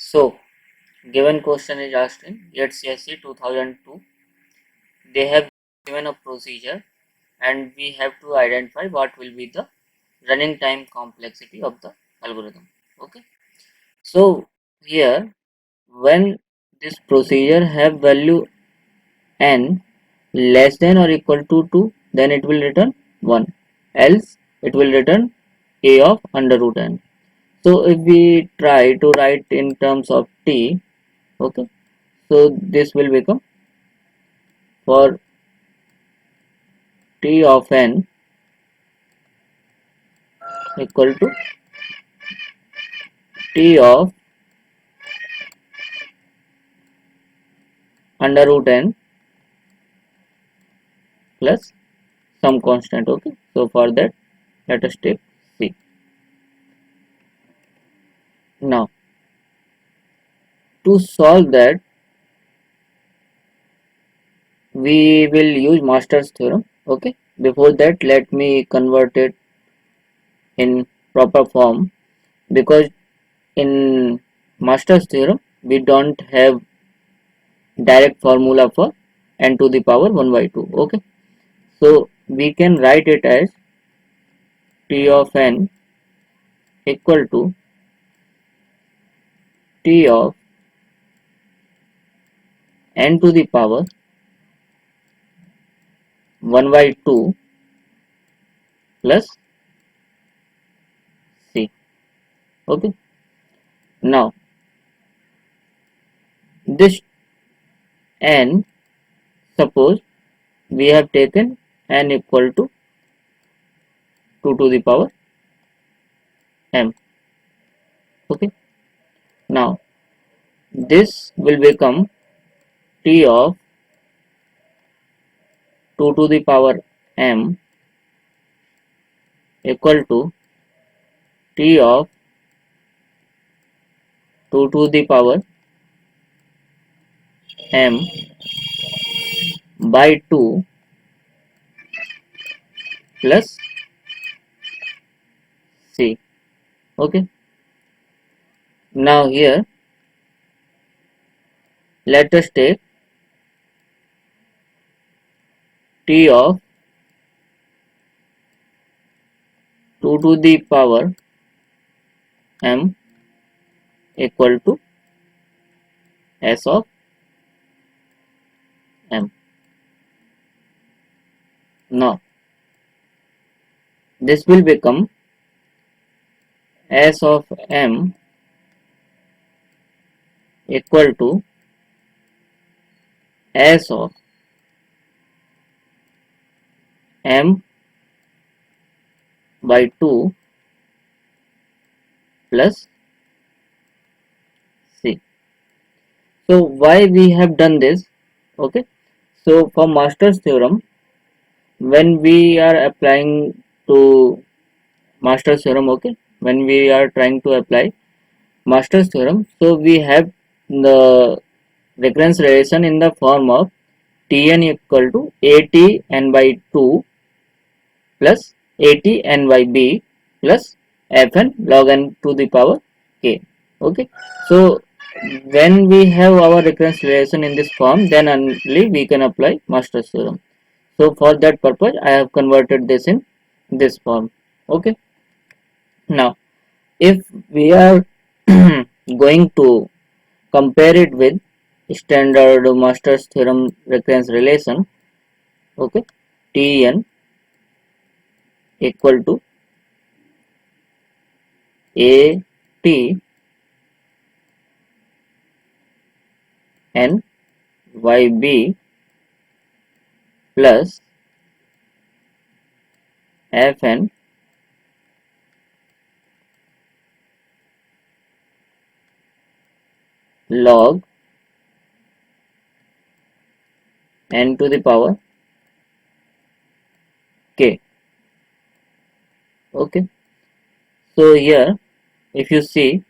So, given question is asked in HCSE 2002. They have given a procedure and we have to identify what will be the running time complexity of the algorithm. Okay. So, here when this procedure have value n less than or equal to 2, then it will return 1, else it will return a of under root n. So if we try to write in terms of t, okay, so this will become for t of n equal to t of under root n plus some constant. Okay, so for that let us take c. Now to solve that we will use Master's theorem. Okay, before that let me convert it in proper form, because in Master's theorem we don't have direct formula for n to the power 1 by 2. Okay, so we can write it as t of n equal to t of n to the power 1 by 2 plus c. Okay, now this n, suppose we have taken n equal to 2 to the power m. Okay, now this will become t of 2 to the power m equal to t of 2 to the power m by 2 plus c. Okay, now here let us take t of 2 to the power m equal to s of m. Now this will become s of m equal to s of m by 2 plus c. So why we have done this? Okay, so for Master's theorem, when we are applying to Master's theorem, okay, when we are trying to apply Master's theorem, so we have the recurrence relation in the form of Tn equal to Atn by 2 plus Atn by b plus Fn log n to the power k. Okay, so when we have our recurrence relation in this form, then only we can apply Master's theorem. So for that purpose I have converted this in this form. Okay, now if we are going to compare it with standard Master's theorem recurrence relation, okay, Tn equal to A T n y b plus Fn log n to the power k. Okay, so here if you see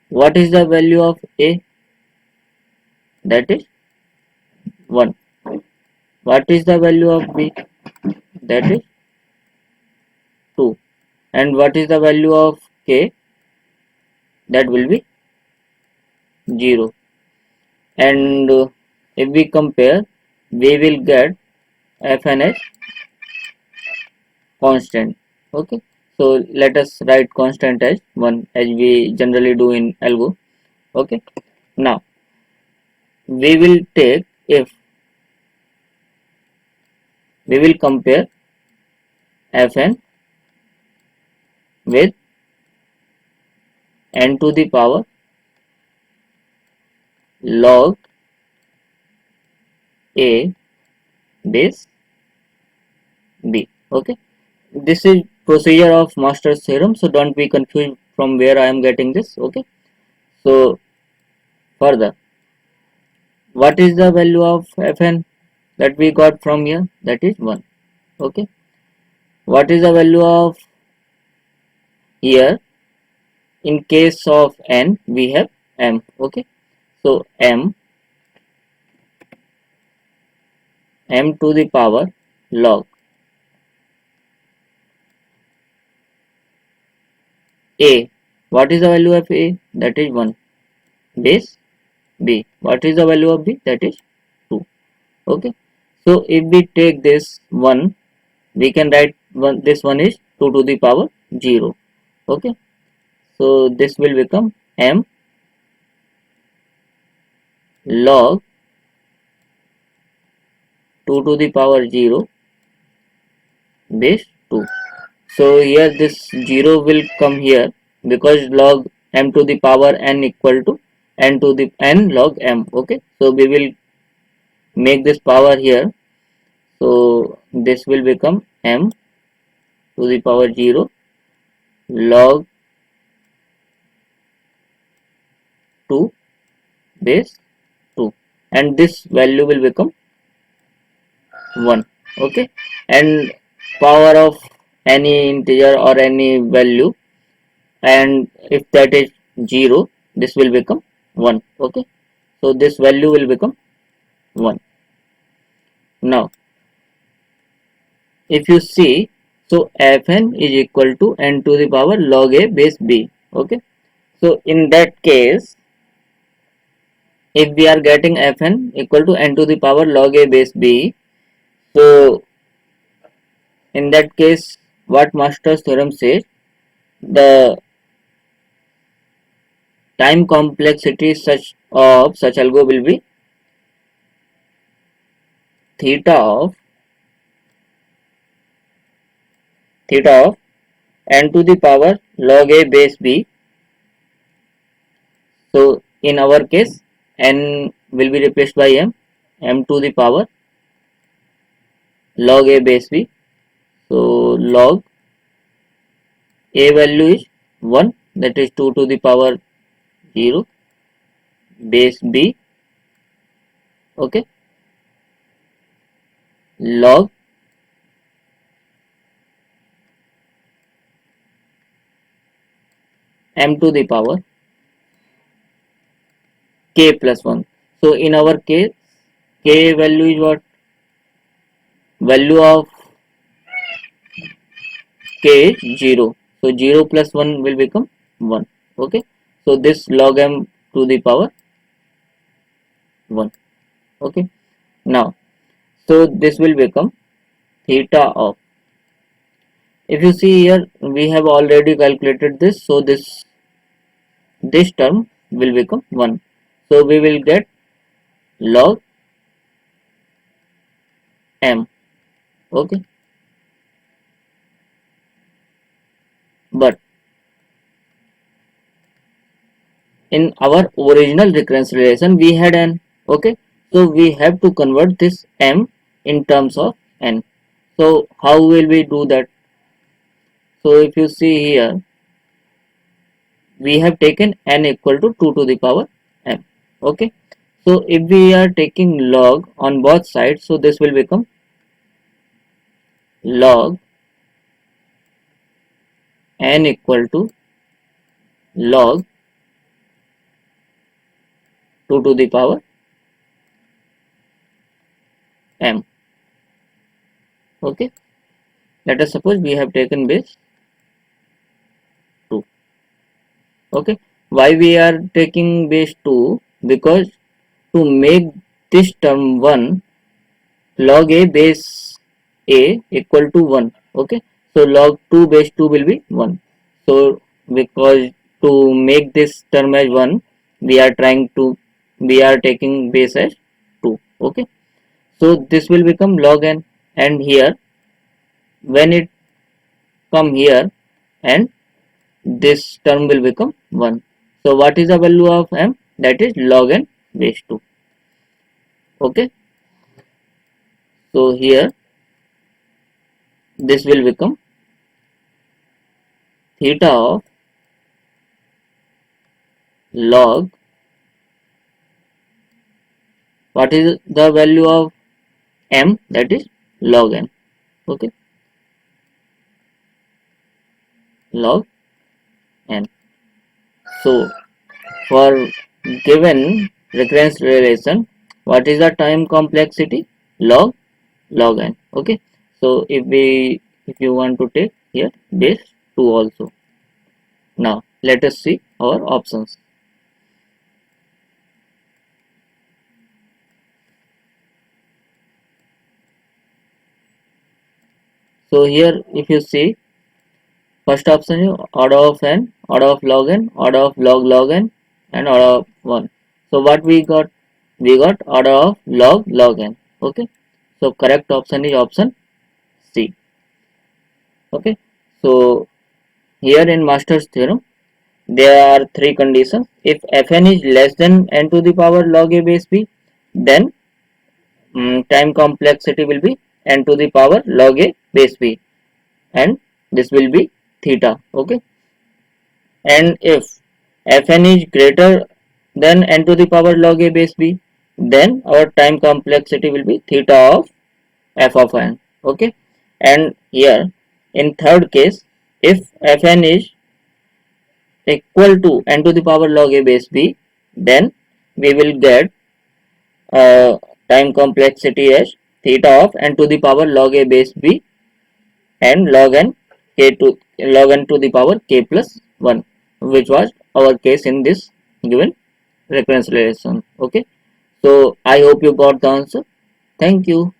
what is the value of A, that is 1. What is the value of B, that is 2. And what is the value of K, that will be 0, and if we compare, we will get Fn as constant. Okay, so let us write constant as 1 as we generally do in algo. Okay, now we will take, if we will compare Fn with n to the power log a base b. Okay, this is procedure of Master's theorem, so don't be confused from where I am getting this. Okay, so further, what is the value of Fn that we got from here? That is 1. Okay, what is the value of here? In case of n, we have m. Okay, so m to the power log a. What is the value of a? That is 1. Base b. What is the value of b? That is 2. Okay, so if we take this 1, we can write this one is 2 to the power 0. Okay, so this will become m log 2 to the power 0 base 2. So here this 0 will come here, because log m to the power n equal to n to the n log m. Okay, so we will make this power here, so this will become m to the power 0 log 2 base 2, and this value will become 1. Okay, and power of any integer or any value, and if that is 0, this will become 1. Okay, so this value will become 1. Now if you see, so Fn is equal to n to the power log a base b. Okay, so in that case, if we are getting Fn equal to n to the power log a base b, so in that case, what Master's theorem says, the time complexity such algo will be theta of n to the power log a base b. So in our case, n will be replaced by m to the power log a base b. So log a value is 1, that is 2 to the power 0 base b. Okay, log m to the power k plus 1. So in our case, k value is what? Value of k is 0. So 0 plus 1 will become 1. Okay, so this log m to the power 1. Okay, now so this will become theta of, if you see here, we have already calculated this, so this term will become 1. So we will get log m. Okay, but in our original reconciliation we had n. Okay, so we have to convert this m in terms of n. So how will we do that? So if you see here, we have taken n equal to 2 to the power m. Okay, so if we are taking log on both sides, so this will become log n equal to log 2 to the power m. Okay, let us suppose we have taken base 2. Okay, why we are taking base 2? Because to make this term 1, log a base a equal to 1. Okay, so log 2 base 2 will be 1. So because to make this term as 1, we are taking base as 2. Okay, so this will become log n, and here when it come here, and this term will become 1. So what is the value of m? That is log n base 2. Okay, so here this will become theta of log, what is the value of m? That is log n. Okay, log n. So for given recurrence relation, what is the time complexity? Log n. Okay, so if you want to take here base 2 also. Now let us see our options. So here if you see, first option is order of n, order of log n, order of log n, and order of 1. So what we got? We got order of log n. Okay, so correct option is option C. Okay, so here in Master's theorem there are three conditions. If fn is less than n to the power log a base b, then time complexity will be n to the power log a base b, and this will be theta. Okay, and if fn is greater than n to the power log a base b, then our time complexity will be theta of f of n. Okay, and here in third case, if fn is equal to n to the power log a base b, then we will get time complexity as theta of n to the power log a base b and log n log n to the power k plus 1, which was our case in this given recurrence relation. Okay, so I hope you got the answer. Thank you.